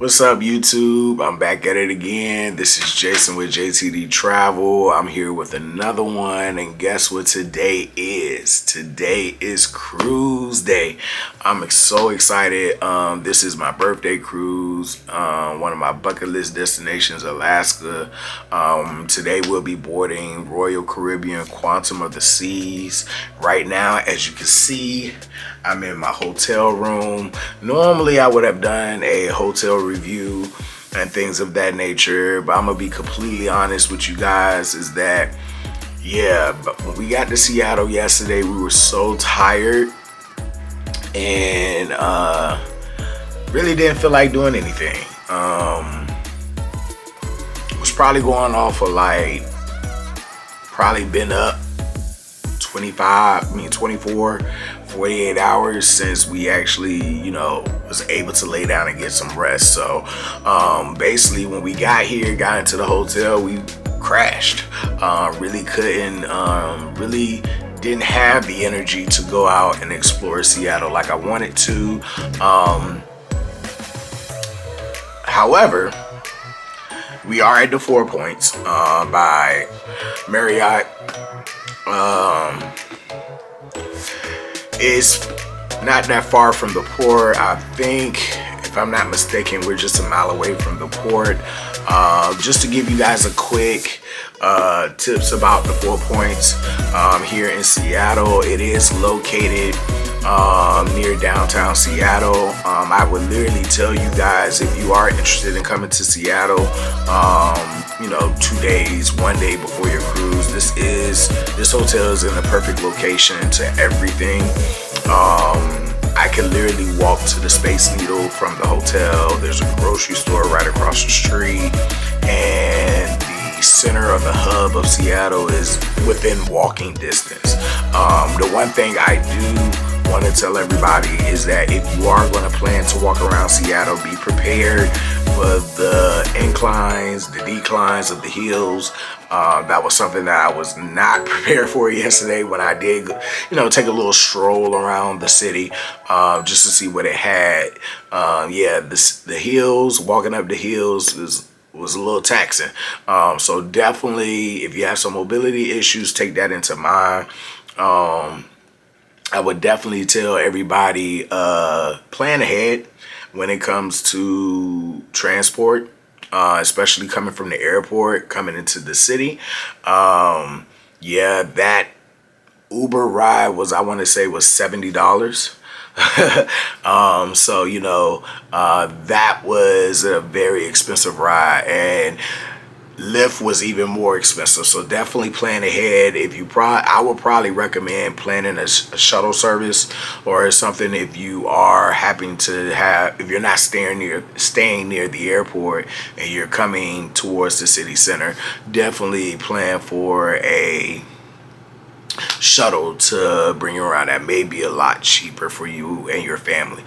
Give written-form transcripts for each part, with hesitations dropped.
What's up, YouTube? I'm back at it again. This is Jason with jtdtravel. I'm here with another one, and guess what today is? Today is cruise day. I'm so excited. This is my birthday cruise, one of my bucket list destinations, Alaska. Today we'll be boarding Royal Caribbean Quantum of the Seas. Right now, as you can see, I'm in my hotel room. Normally I would have done a hotel review and things of that nature, but I'm gonna be completely honest with you guys, is that but when we got to Seattle yesterday, we were so tired and really didn't feel like doing anything. Was probably going off for probably been up 24, 48 hours since we actually, was able to lay down and get some rest. So basically when we got into the hotel, we crashed. Really didn't have the energy to go out and explore Seattle like I wanted to. However, we are at the 4 Points by Marriott. It's not that far from the port. I think, if I'm not mistaken, we're just a mile away from the port. Just to give you guys a quick tips about the 4 Points here in Seattle. It is located near downtown Seattle. I would literally tell you guys, if you are interested in coming to Seattle, 2 days, 1 day before your cruise, this hotel is in the perfect location to everything. I can literally walk to the Space Needle from the hotel. There's a grocery store right across the street, and the center of the hub of Seattle is within walking distance. The one thing I do want to tell everybody is that if you are going to plan to walk around Seattle, be prepared for the inclines, the declines of the hills. That was something that I was not prepared for yesterday when I did, take a little stroll around the city, just to see what it had. The hills, walking up the hills was a little taxing. So definitely, if you have some mobility issues, take that into mind. I would definitely tell everybody, plan ahead when it comes to transport, especially coming from the airport, coming into the city. That Uber ride was $70. That was a very expensive ride, and Lyft was even more expensive. So definitely plan ahead. I would probably recommend planning a shuttle service or something if you are if you're not staying near the airport and you're coming towards the city center. Definitely plan for a shuttle to bring you around. That may be a lot cheaper for you and your family.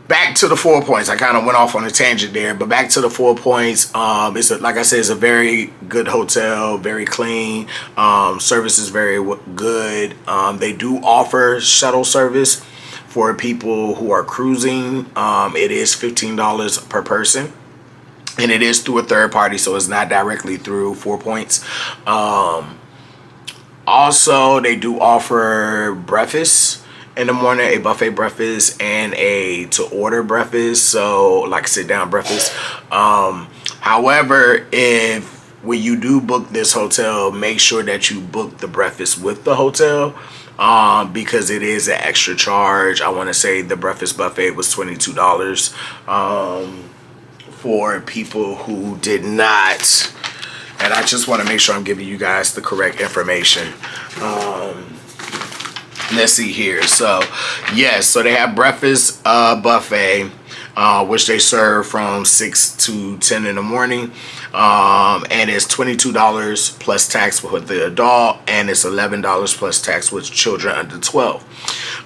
Back to the 4 Points. I kind of went off on a tangent there, but back to the 4 Points. Like I said, it's a very good hotel, very clean. Service is very good. They do offer shuttle service for people who are cruising. It is $15 per person, and it is through a third party, so it's not directly through 4 Points. Also, they do offer breakfast in the morning, a buffet breakfast and a to order breakfast, so like sit down breakfast. However, when you do book this hotel, make sure that you book the breakfast with the hotel, because it is an extra charge. I want to say the breakfast buffet was $22 for people who did not, and I just want to make sure I'm giving you guys the correct information. Let's see here. So yes, so they have breakfast buffet, which they serve from 6 to 10 in the morning, and it's $22 plus tax with the adult, and it's $11 plus tax with children under 12.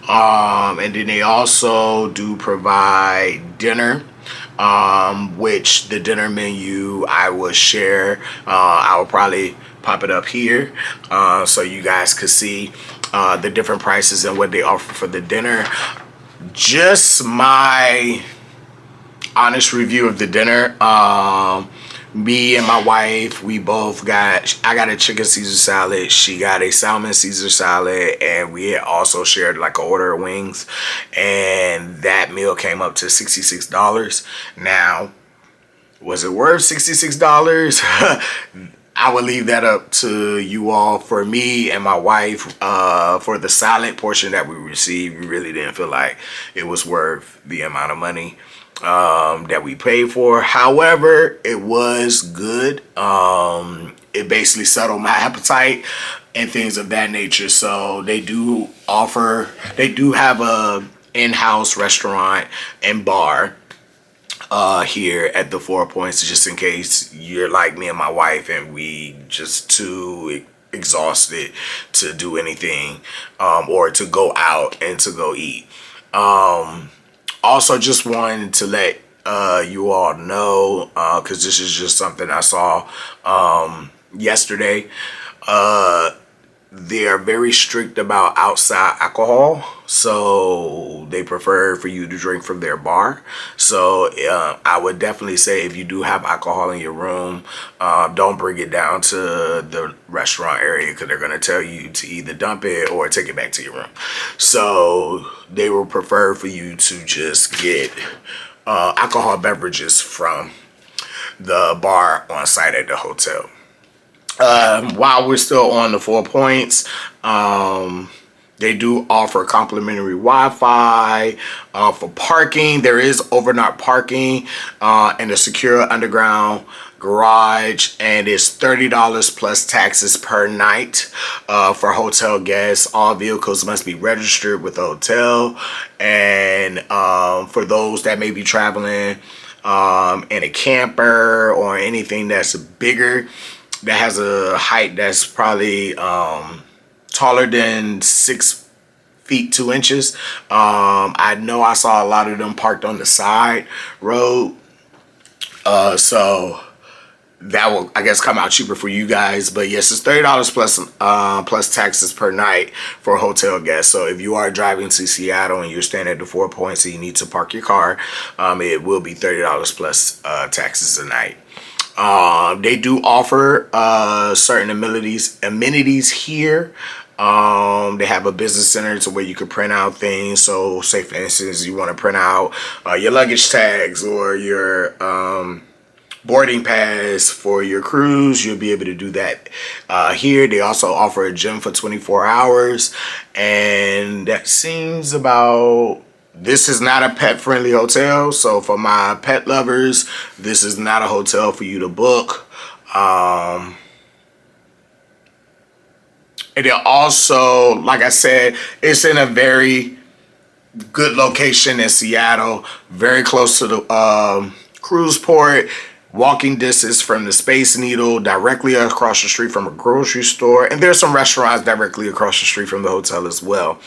And then they also do provide dinner, which the dinner menu I will share. I will probably pop it up here so you guys could see the different prices and what they offer for the dinner. Just my honest review of the dinner. Me and my wife, we both got, I got a chicken Caesar salad, she got a salmon Caesar salad, and we had also shared like an order of wings, and that meal came up to $66. Now, was it worth $66? I would leave that up to you all. For me and my wife, for the salad portion that we received, we really didn't feel like it was worth the amount of money that we paid for. However, it was good. It basically settled my appetite and things of that nature. So they do have a in-house restaurant and bar here at the Four Points, just in case you're like me and my wife and we just too exhausted to do anything, or to go out and to go eat. Also, just wanted to let you all know, because this is just something I saw yesterday. They are very strict about outside alcohol, so they prefer for you to drink from their bar. So I would definitely say, if you do have alcohol in your room, don't bring it down to the restaurant area, because they're going to tell you to either dump it or take it back to your room. So they will prefer for you to just get alcohol beverages from the bar on site at the hotel. While we're still on the 4 Points, they do offer complimentary Wi-Fi. For parking, there is overnight parking in a secure underground garage, and it's $30 plus taxes per night for hotel guests. All vehicles must be registered with the hotel, and for those that may be traveling in a camper or anything that's bigger, that has a height that's probably taller than 6 feet 2 inches. I know I saw a lot of them parked on the side road, so that will, I guess, come out cheaper for you guys. But yes, it's $30 plus taxes per night for hotel guests. So if you are driving to Seattle and you're staying at the 4 Points and you need to park your car, it will be $30 plus taxes a night. They do offer certain amenities here. They have a business center to where you can print out things. So say, for instance, you want to print out your luggage tags or your boarding pass for your cruise, you'll be able to do that here. They also offer a gym for 24 hours, and that seems about. This is not a pet-friendly hotel, so for my pet lovers, this is not a hotel for you to book. And it also, like I said, it's in a very good location in Seattle, very close to the cruise port, walking distance from the Space Needle, directly across the street from a grocery store, and there's some restaurants directly across the street from the hotel as well.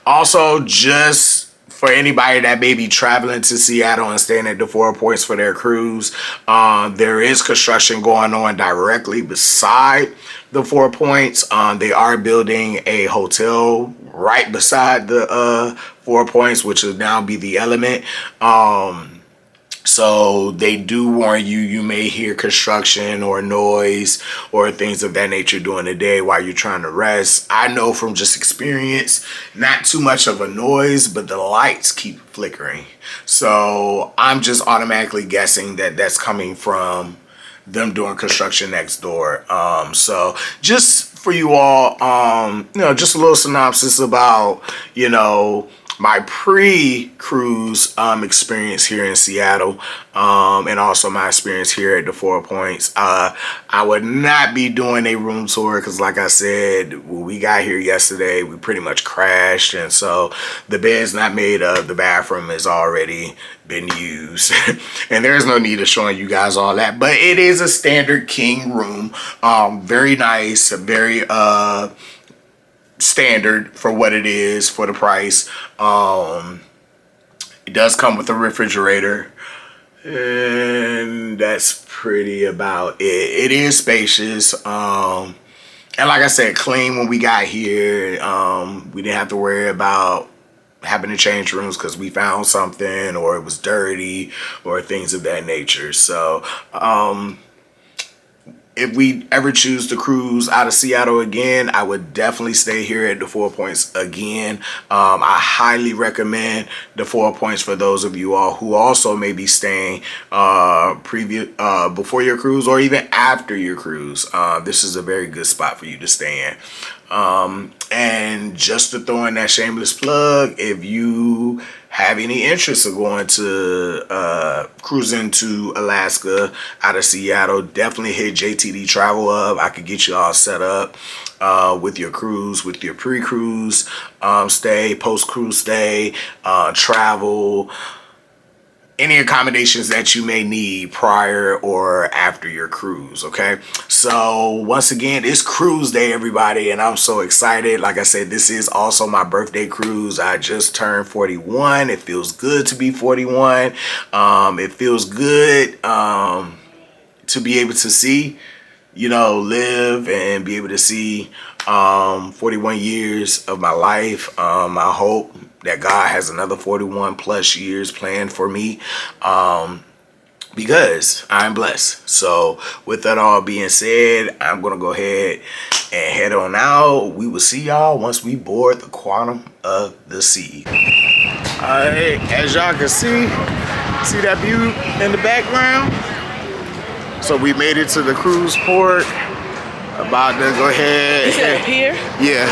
Also, just for anybody that may be traveling to Seattle and staying at the 4 Points for their cruise, there is construction going on directly beside the 4 Points. They are building a hotel right beside the 4 Points, which will now be the Element. So they do warn you, you may hear construction or noise or things of that nature during the day while you're trying to rest. I know from just experience, not too much of a noise, but the lights keep flickering. So I'm just automatically guessing that that's coming from them doing construction next door. So just for you all, just a little synopsis about, my pre-cruise experience here in Seattle, and also my experience here at the 4 Points. I would not be doing a room tour because, like I said, when we got here yesterday, we pretty much crashed, and so the bed's not made up. The bathroom has already been used, and there's no need of showing you guys all that. But it is a standard king room, very nice, very standard for what it is, for the price. It does come with a refrigerator, and that's pretty about it. It is spacious, and like I said, clean. When we got here, we didn't have to worry about having to change rooms because we found something or it was dirty or things of that nature. So if we ever choose to cruise out of Seattle again, I would definitely stay here at the 4 Points again. I highly recommend the 4 Points for those of you all who also may be staying before your cruise or even after your cruise. This is a very good spot for you to stay in. And just to throw in that shameless plug, if you have any interest of going to cruising to Alaska out of Seattle, definitely hit jtdtravel up. I could get you all set up with your cruise, with your pre-cruise stay, post-cruise stay, travel, any accommodations that you may need prior or after your cruise. Okay, so once again, it's cruise day, everybody, and I'm so excited. Like I said, this is also my birthday cruise. I just turned 41. It feels good to be 41. It feels good to be able to see, you know, live and be able to see 41 years of my life. I hope that God has another 41 plus years planned for me, because I'm blessed. So with that all being said, I'm gonna go ahead and head on out. We will see y'all once we board the Quantum of the Sea. All right, as y'all can see that view in the background. So we made it to the cruise port. About to go ahead. Is it up here? Yeah.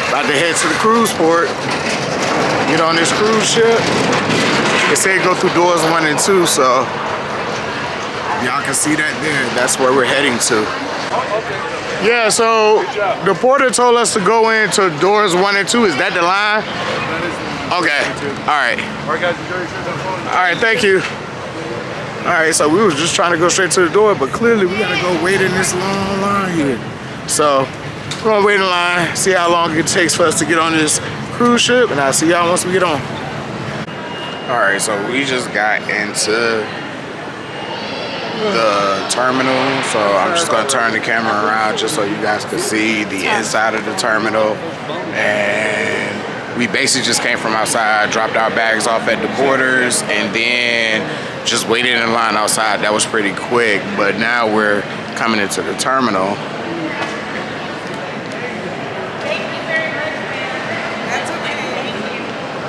About to head to the cruise port. Get on this cruise ship. It said go through doors 1 and 2, so y'all can see that there. That's where we're heading to. Yeah, so the porter told us to go into doors 1 and 2. Is that the line? That is the line. Okay. All right. All right, guys, enjoy your trip. Have fun. All right, thank you. All right, so we was just trying to go straight to the door, but clearly we gotta go wait in this long line here. So we're gonna wait in line, see how long it takes for us to get on this cruise ship, and I'll see y'all once we get on. All right, so we just got into the terminal, so I'm just gonna turn the camera around just so you guys can see the inside of the terminal. And we basically just came from outside, dropped our bags off at the borders, and then just waited in line outside. That was pretty quick, but now we're coming into the terminal.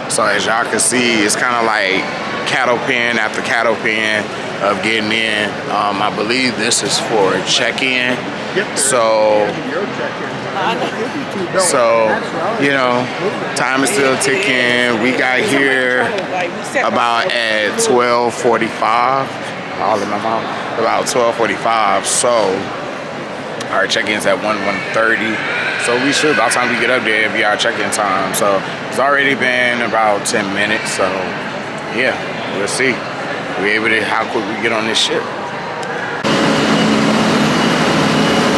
So as y'all can see, it's kind of like cattle pen after cattle pen of getting in. I believe this is for check-in. So, you know, time is still ticking. We got here about at 12:45. All in my mouth. About 12:45. So our check-in's at 1:30. So we should, by the time we get up there, it'll be our check-in time. So it's already been about 10 minutes. So yeah, we'll see. We're able to, how quick we get on this ship.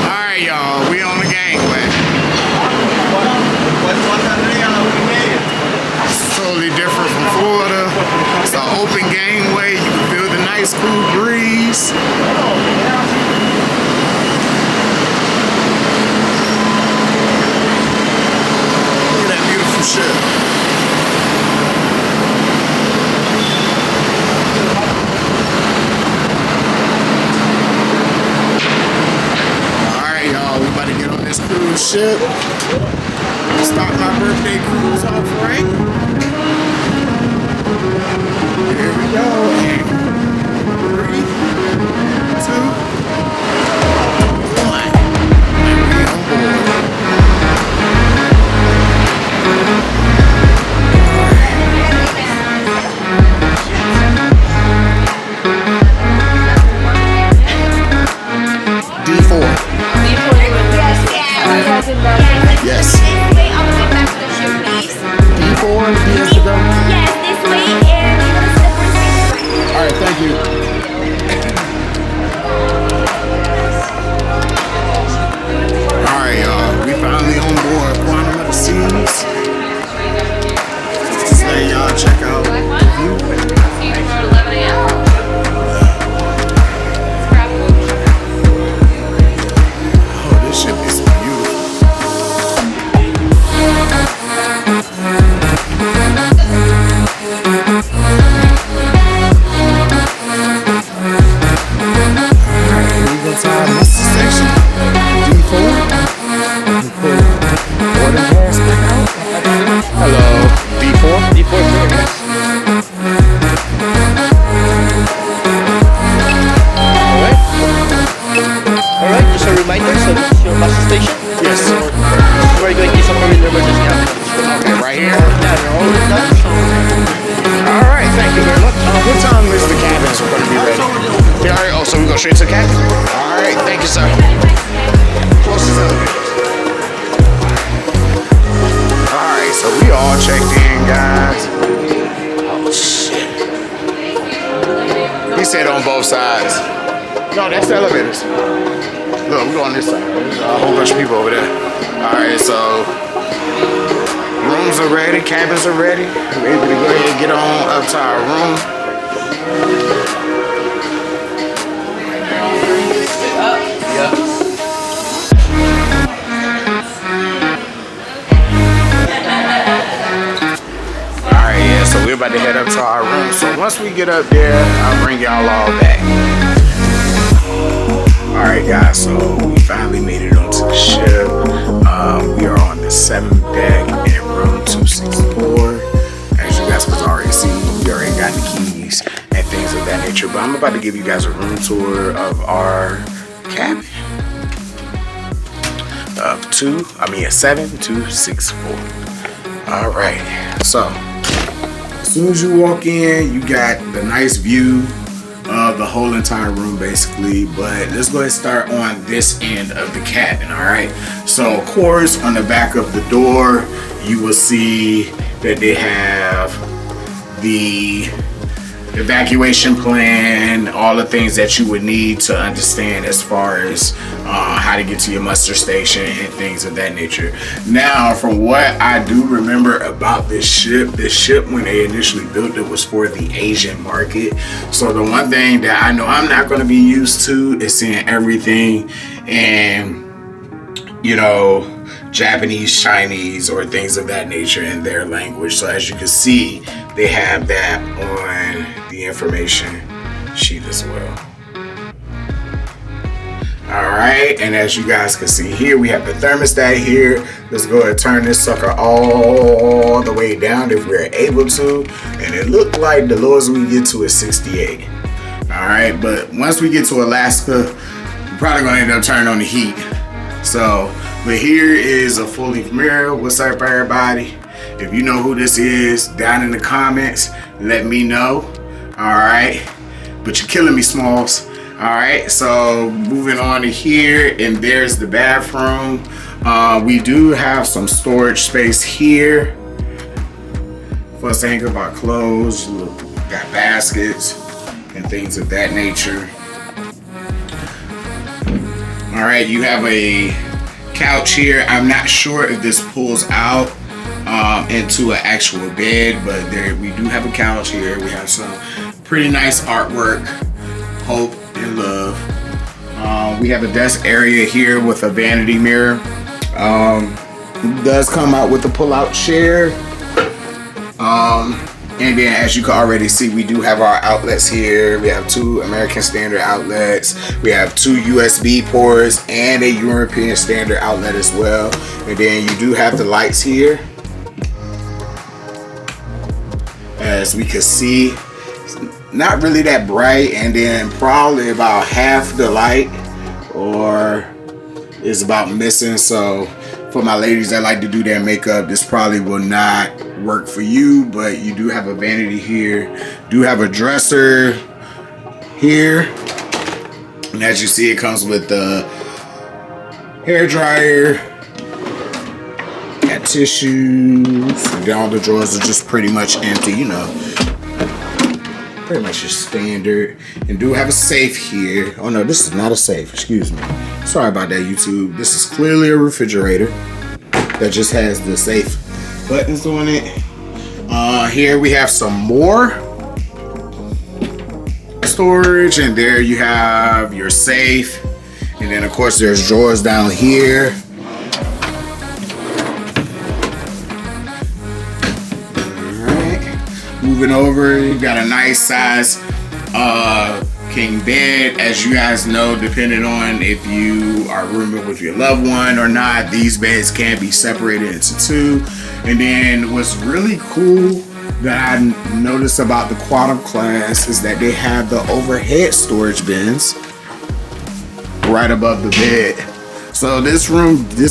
Alright, y'all, we on the gangway. It's totally different from Florida. It's an open gangway. You can feel the nice cool breeze. Look at that beautiful ship. Cruise ship. Start my birthday cruise off right. Here we go. 3, 2, 1. And we on board. D4. Yes. D4, he has to go. Yes, this way, and you're gonna step on. straight to the cabin. All right, thank you, sir. Closest elevator. All right, so we all checked in, guys. Oh shit. He said on both sides. No, that's the elevators. Look, we go on this side. There's a whole bunch of people over there. All right, so rooms are ready, cabins are ready. We're able to go ahead and get on up to our room. Yeah. Alright, yeah, so we're about to head up to our room. So once we get up there, I'll bring y'all all back. Alright guys, so we finally made it onto the ship. We are on the 7th deck in room 264. As you guys can already see, we already got the keys and things of that nature. But I'm about to give you guys a room tour of our cabin. Of 7264. Alright, so as soon as you walk in, you got the nice view of the whole entire room basically, but let's go ahead and start on this end of the cabin. All right, so of course on the back of the door you will see that they have the evacuation plan, all the things that you would need to understand as far as how to get to your muster station and things of that nature. Now, from what I do remember about this ship when they initially built it was for the Asian market. So the one thing that I know I'm not going to be used to is seeing everything in, you know, Japanese, Chinese, or things of that nature in their language. So as you can see, they have that on the information sheet as well. All right, and as you guys can see here, we have the thermostat here. Let's go ahead and turn this sucker all the way down if we're able to. And it looked like the lowest we get to is 68. All right, but once we get to Alaska, we're probably gonna end up turning on the heat. So, but here is a full length mirror. What's up, everybody? If you know who this is, down in the comments, let me know. All right, but you're killing me, Smalls. All right, so moving on to here, and there's the bathroom. We do have some storage space here for us to hang up our clothes. Look, got baskets and things of that nature. All right, you have a couch here. I'm not sure if this pulls out into an actual bed, but we do have a couch here. We have some pretty nice artwork, hope and love. We have a desk area here with a vanity mirror. It does come out with a pull-out chair. And then as you can already see, we do have our outlets here. We have 2 American standard outlets. We have 2 USB ports and a European standard outlet as well. And then you do have the lights here. As we can see, it's not really that bright, and then probably about half the light or is about missing. So for my ladies that like to do their makeup, this probably will not work for you, but you do have a vanity here, do have a dresser here, and as you see, it comes with the hair dryer, got tissues, and all the drawers are just pretty much empty, you know, pretty much just standard. And do have a safe here. Oh no, this is not a safe, excuse me, sorry about that, YouTube. This is clearly a refrigerator that just has the safe buttons on it. Here we have some more storage, and there you have your safe, and then of course there's drawers down here. Alright, moving over, you got a nice size king bed. As you guys know, depending on if you are rooming with your loved one or not, these beds can be separated into 2. And then what's really cool that I noticed about the Quantum class is that they have the overhead storage bins right above the bed. So this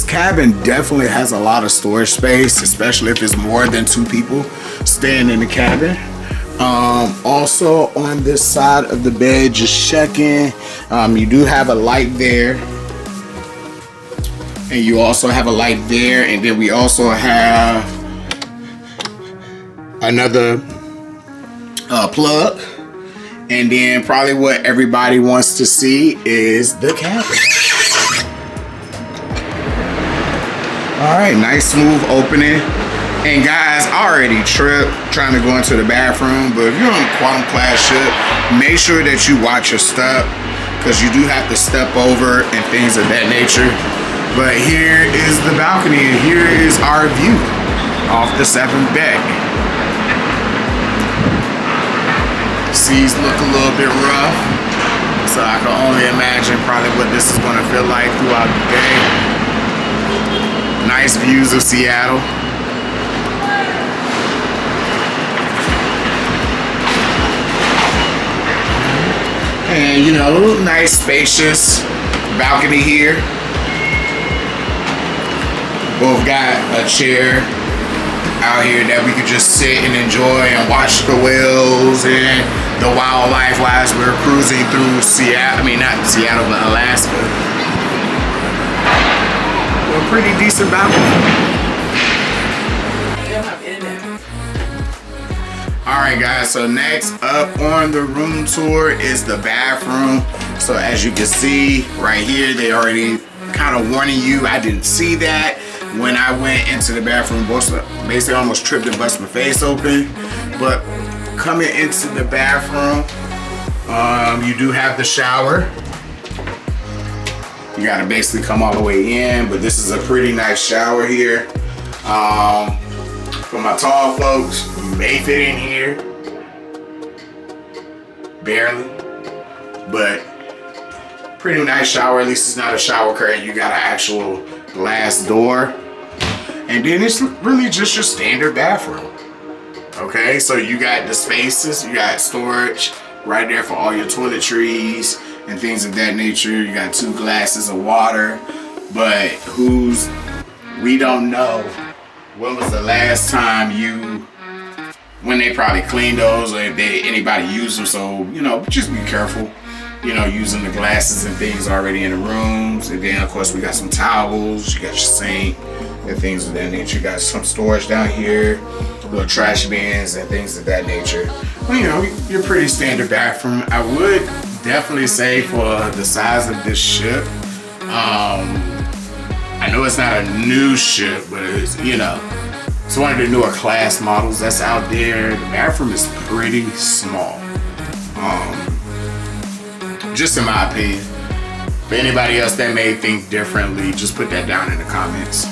cabin definitely has a lot of storage space, especially if it's more than 2 people staying in the cabin. Also on this side of the bed, just checking, you do have a light there, and you also have a light there, and then we also have another plug. And then probably what everybody wants to see is the cabin. All right, nice smooth opening. And guys, I already tripped trying to go into the bathroom, but if you're on a quantum class ship, make sure that you watch your step, because you do have to step over and things of that nature. But here is the balcony, and here is our view off the 7th deck. Seas look a little bit rough, so I can only imagine probably what this is going to feel like throughout the day. Nice views of Seattle. And you know, nice spacious balcony here. Both got a chair out here that we could just sit and enjoy and watch the whales and the wildlife while we're cruising through Seattle. I mean, not Seattle, but Alaska. A pretty decent balcony. Alright guys, so next up on the room tour is the bathroom. So as you can see right here, they already kind of warning you. I didn't see that when I went into the bathroom. Basically almost tripped and bust my face open. But coming into the bathroom, you do have the shower. You gotta basically come all the way in, but this is a pretty nice shower here. For my tall folks, you may fit in here, barely, but pretty nice shower. At least it's not a shower curtain. You got an actual glass door, and then it's really just your standard bathroom. Okay, so you got the spaces, you got storage right there for all your toiletries and things of that nature. You got 2 glasses of water, but we don't know when was the last time when they probably cleaned those, or if anybody used them. So, you know, just be careful, you know, using the glasses and things already in the rooms. And then of course we got some towels, you got your sink and things of that nature. You got some storage down here, little trash bins and things of that nature. Well, you know, your pretty standard bathroom. I would definitely say for the size of this ship, I know it's not a new ship, but it's, you know, it's one of the newer class models that's out there. The bathroom is pretty small, just in my opinion. For anybody else that may think differently, just put that down in the comments.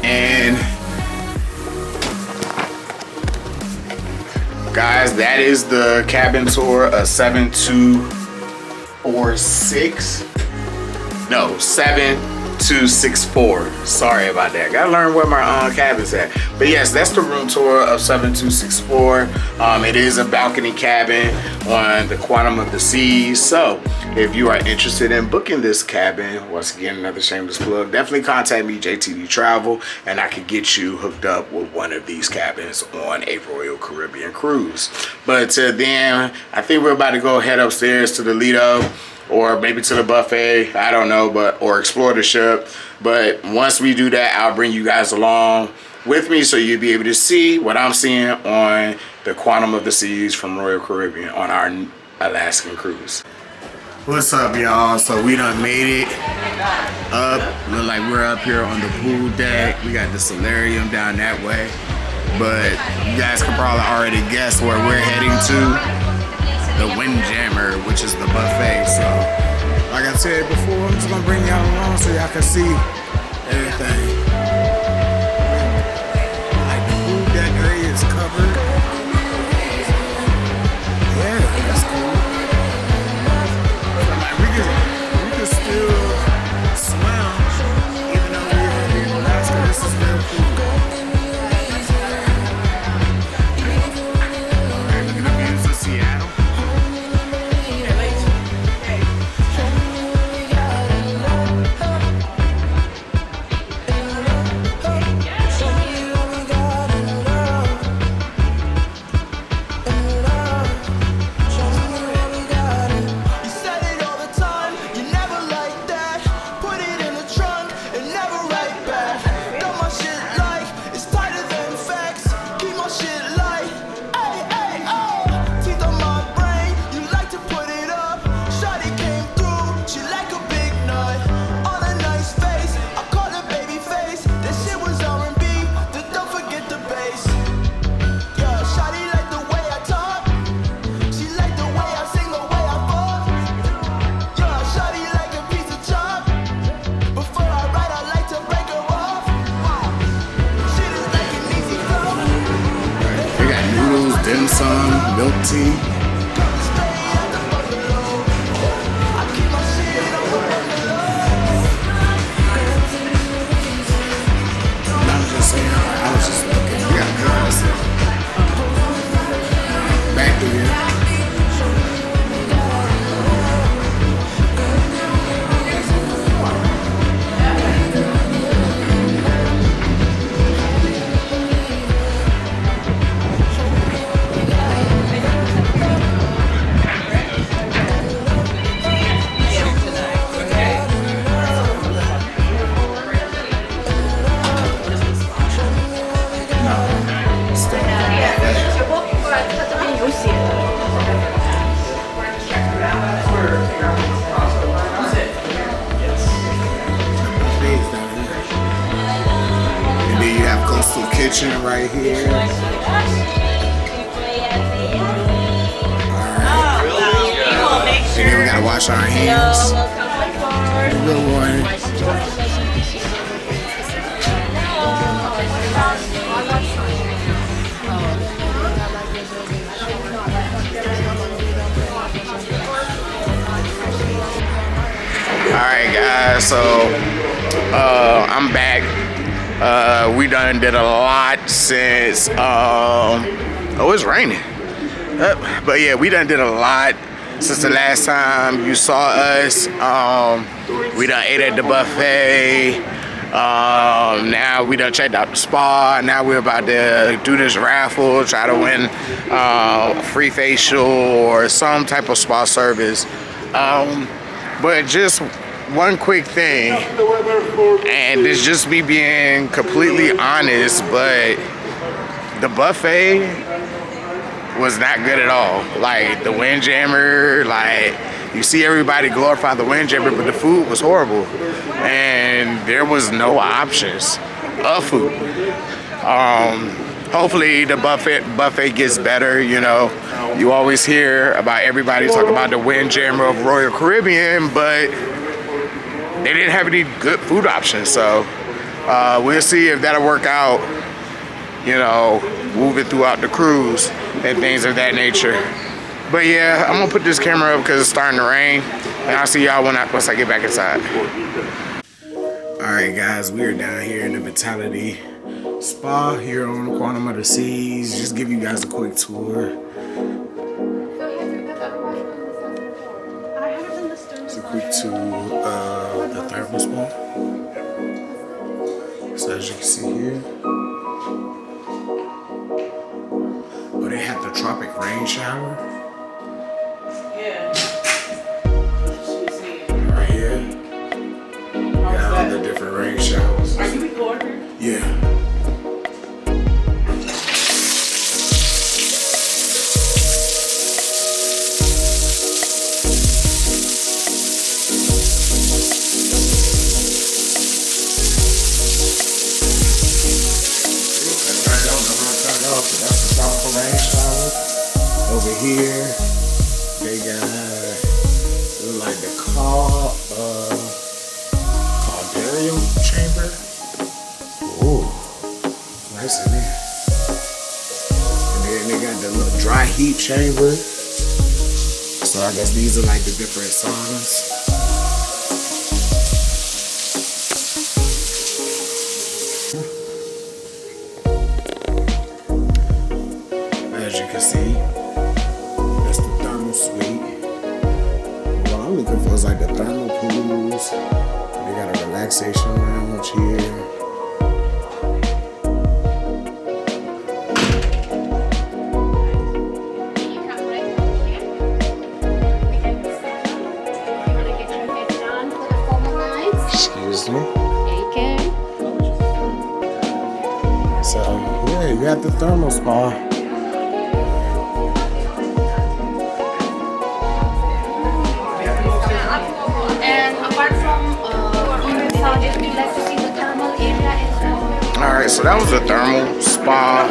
And guys, that is the cabin tour of 7246. No, 7264. Sorry about that. Gotta learn where my cabin's at. But yes, that's the room tour of 7264. It is a balcony cabin on the Quantum of the Seas. So if you are interested in booking this cabin, once again, another shameless plug, definitely contact me, jtdtravel, and I can get you hooked up with one of these cabins on a Royal Caribbean cruise. But till then, I think we're about to go head upstairs to the Lido, or maybe to the buffet, I don't know, or explore the ship. But once we do that, I'll bring you guys along with me so you'll be able to see what I'm seeing on the Quantum of the Seas from Royal Caribbean on our Alaskan cruise. What's up, y'all? So we done made it up. Look like we're up here on the pool deck. We got the solarium down that way. But you guys can probably already guess where we're heading to. The Windjammer, which is the buffet. So, like I said before, I'm just gonna bring y'all along so y'all can see everything. Like the pool deck area is covered. Yeah, that's cool. So, like, we can still swim, even though we're in Alaska. This is real cool. Alright, look at the views of Seattle. tea. I'm just saying, I was just looking. We got girls back to here. Kitchen right here. Alright. And then we gotta wash our hands. Good one. Alright guys, so I'm back. We done did a lot since, oh, it's raining. But yeah, we done did a lot since the last time you saw us. We done ate at the buffet. Now we done checked out the spa. Now we're about to do this raffle, try to win a free facial or some type of spa service. But just one quick thing, and it's just me being completely honest, but the buffet was not good at all. Like the Windjammer, like you see everybody glorify the Windjammer, but the food was horrible, and there was no options of food. Hopefully the buffet gets better. You know, you always hear about everybody talking about the Windjammer of Royal Caribbean, but they didn't have any good food options, so we'll see if that'll work out, you know, moving throughout the cruise and things of that nature. But yeah, I'm gonna put this camera up because it's starting to rain, and I'll see y'all once I get back inside. Alright guys, we are down here in the Vitality Spa here on the Quantum of the Seas. Just give you guys a quick tour. Quick to the thermal spa. So as you can see here, oh, they have the tropic rain shower. Yeah. Right here. Got all the different rain showers. Are you recording? Yeah. That's the tropical rain shower. Over here, they got like the caldarium chamber. Ooh, nice in there. And then they got the little dry heat chamber. So I guess these are like the different saunas. As you can see, that's the thermal suite. What I'm looking for is like the thermal pools. They got a relaxation lounge here. Excuse me. So yeah, you got the thermal spa. Alright, so that was the thermal spa,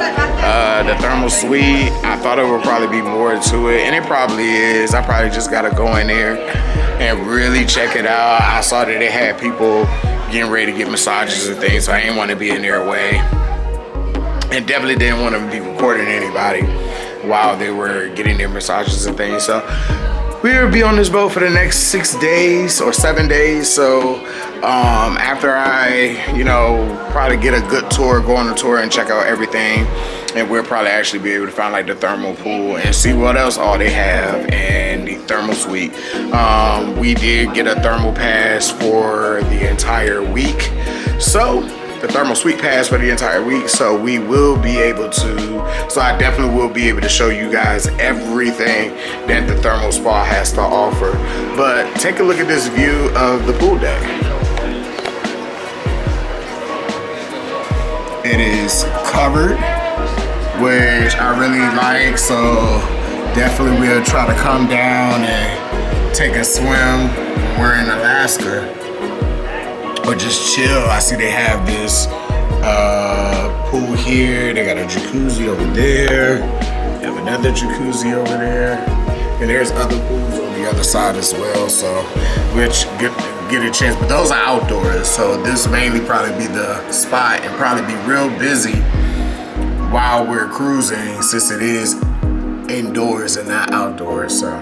the thermal suite. I thought it would probably be more to it, and it probably is. I probably just gotta go in there and really check it out. I saw that they had people getting ready to get massages and things, so I didn't want to be in their way. And definitely didn't want to be recording anybody. while they were getting their massages and things. So we'll be on this boat for the next 6 days or 7 days. So after I, probably get a good tour, go on a tour and check out everything, and we'll probably actually be able to find like the thermal pool and see what else all they have and the thermal suite. We did get a thermal pass for the entire week. So the thermal suite pass for the entire week, so we will be able to, so I definitely will be able to show you guys everything that the thermal spa has to offer. But take a look at this view of the pool deck. It is covered, which I really like, so definitely we'll try to come down and take a swim when we're in Alaska. Or just chill. I see they have this pool here. They got a jacuzzi over there. They have another jacuzzi over there. And there's other pools on the other side as well. So, which get a chance. But those are outdoors. So this mainly probably be the spot and probably be real busy while we're cruising, since it is indoors and not outdoors. So.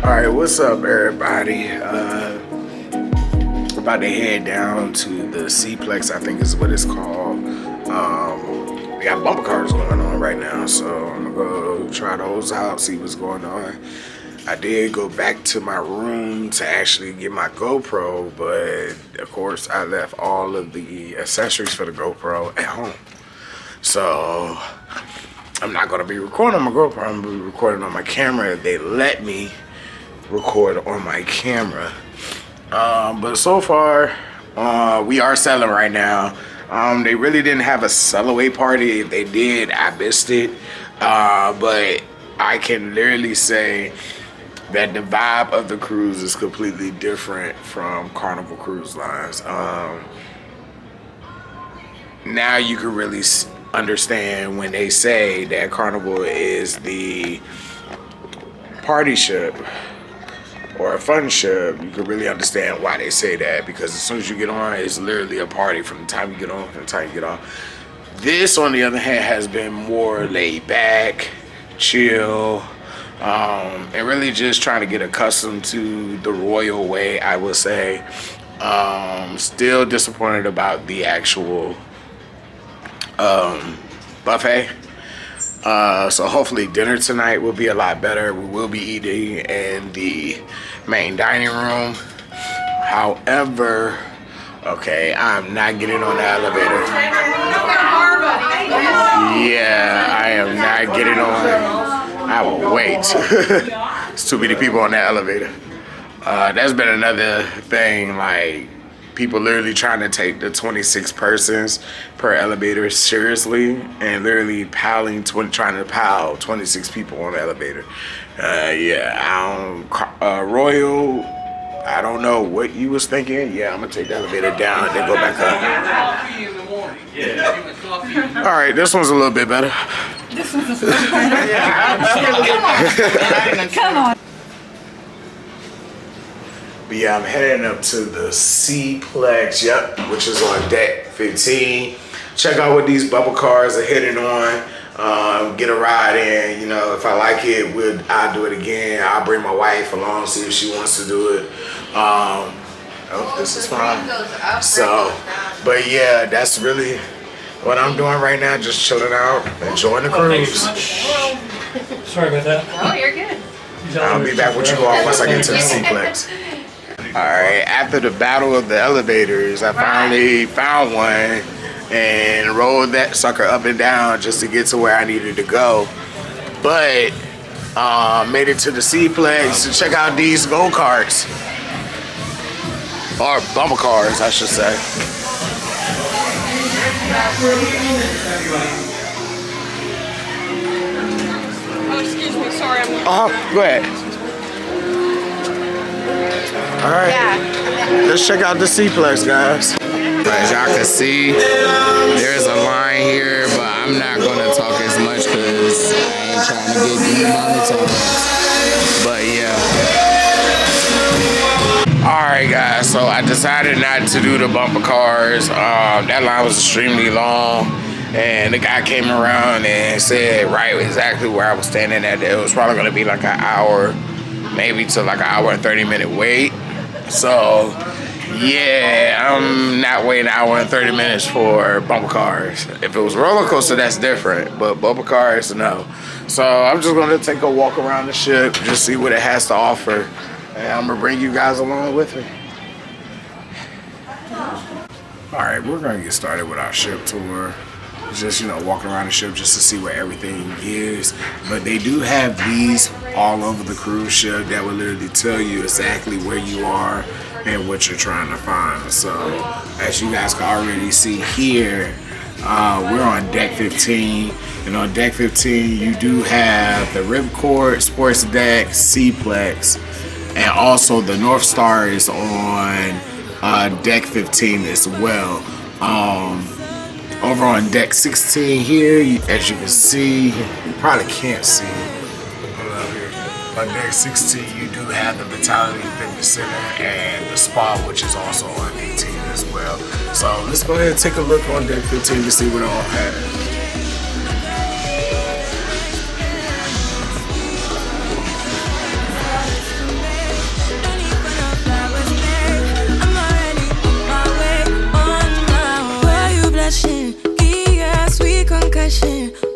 Alright, what's up everybody? We're about to head down to the SeaPlex, I think is what it's called. We got bumper cars going on right now, so I'm gonna go try those out, see what's going on. I did go back to my room to actually get my GoPro, but of course I left all of the accessories for the GoPro at home. So I'm not gonna be recording on my GoPro, I'm gonna be recording on my camera. They let me record on my camera, but so far we are selling right now. They really didn't have a sell away party. If they did, I missed it, but I can literally say that the vibe of the cruise is completely different from Carnival Cruise Lines. Now you can really understand when they say that Carnival is the party ship or a fun ship. You can really understand why they say that, because as soon as you get on, it's literally a party from the time you get on to the time you get off. This, on the other hand, has been more laid back, chill, and really just trying to get accustomed to the royal way, I would say. Still disappointed about the actual buffet. So hopefully dinner tonight will be a lot better. We will be eating in the main dining room. However, okay, I'm not getting on the elevator. Yeah, I am not getting on. I will wait. There's too many people on that elevator. That's been another thing, like people literally trying to take the 26 persons per elevator seriously, and literally trying to pile 26 people on the elevator. Royal, I don't know what you was thinking. Yeah, I'm gonna take the elevator down and then go back up. All right, this one's a little bit better. This one's a little better. Come on. But yeah, I'm heading up to the SeaPlex, yep, which is on deck 15. Check out what these bubble cars are hitting on. Get a ride in. If I like it, I'll do it again. I'll bring my wife along, see if she wants to do it. Oh, this is fine. So, but yeah, that's really what I'm doing right now. Just chilling out, enjoying the cruise. Sorry about that. Oh, you're good. I'll be back with you all once I get to the SeaPlex. Alright, after the battle of the elevators, I finally found one and rolled that sucker up and down just to get to where I needed to go. But made it to the SeaPlex to check out these go-karts. Or bumper cars, I should say. Oh, excuse me, sorry. Go ahead. Alright, let's check out the SeaPlex, guys. As y'all can see, there's a line here, but I'm not gonna talk as much because I ain't trying to get demonetized. But yeah. Alright guys, so I decided not to do the bumper cars. That line was extremely long. And the guy came around and said right exactly where I was standing at. It was probably gonna be like an hour, maybe to like an hour and 30-minute wait. So yeah, I'm not waiting an hour and 30 minutes for bumper cars. If it was roller coaster, that's different, but bumper cars, no. So I'm just gonna take a walk around the ship, just see what it has to offer, and I'm gonna bring you guys along with me. All right, we're gonna get started with our ship tour. Just, you know, walking around the ship just to see what everything is. But they do have these all over the cruise ship that will literally tell you exactly where you are and what you're trying to find. So as you guys can already see here, we're on deck 15, and on deck 15 you do have the Ripcord, Sports Deck, SeaPlex, and also the North Star is on deck 15 as well. Over on deck 16 here, as you can see, you probably can't see on deck 16 you do have the Vitality Fitness Center and the spa, which is also on 18 as well. So let's go ahead and take a look on deck 15 to see what it all has.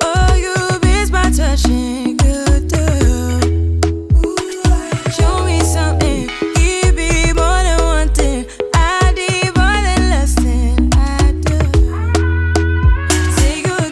Oh, you miss my touching, good girl. Show me something, give me more than one thing. I need more than less than I do. Say you're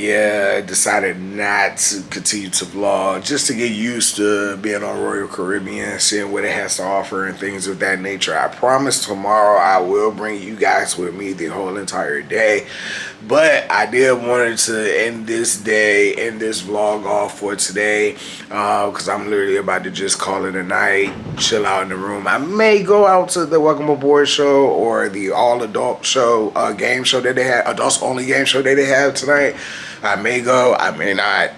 yeah, I decided not to continue to vlog just to get used to being on Royal Caribbean, seeing what it has to offer and things of that nature. I promise tomorrow I will bring you guys with me the whole entire day, but I did wanted to end this vlog off for today because I'm literally about to just call it a night, chill out in the room. I may go out to the Welcome Aboard show or the all adult show, game show that they have, adults only game show that they have tonight. I may go, I may not.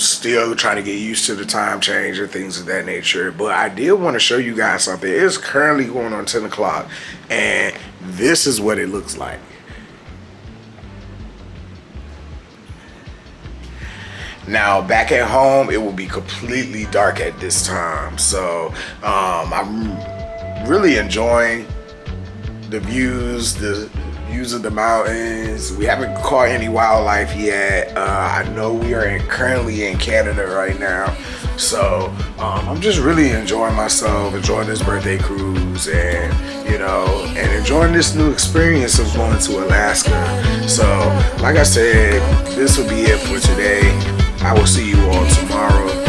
Still trying to get used to the time change and things of that nature. But I did want to show you guys something. It's currently going on 10 o'clock and this is what it looks like. Now back at home, it will be completely dark at this time. So I'm really enjoying the views of the mountains. We haven't caught any wildlife yet. I know we are currently in Canada right now. So I'm just really enjoying myself, enjoying this birthday cruise, and and enjoying this new experience of going to Alaska. So like I said, this will be it for today. I will see you all tomorrow.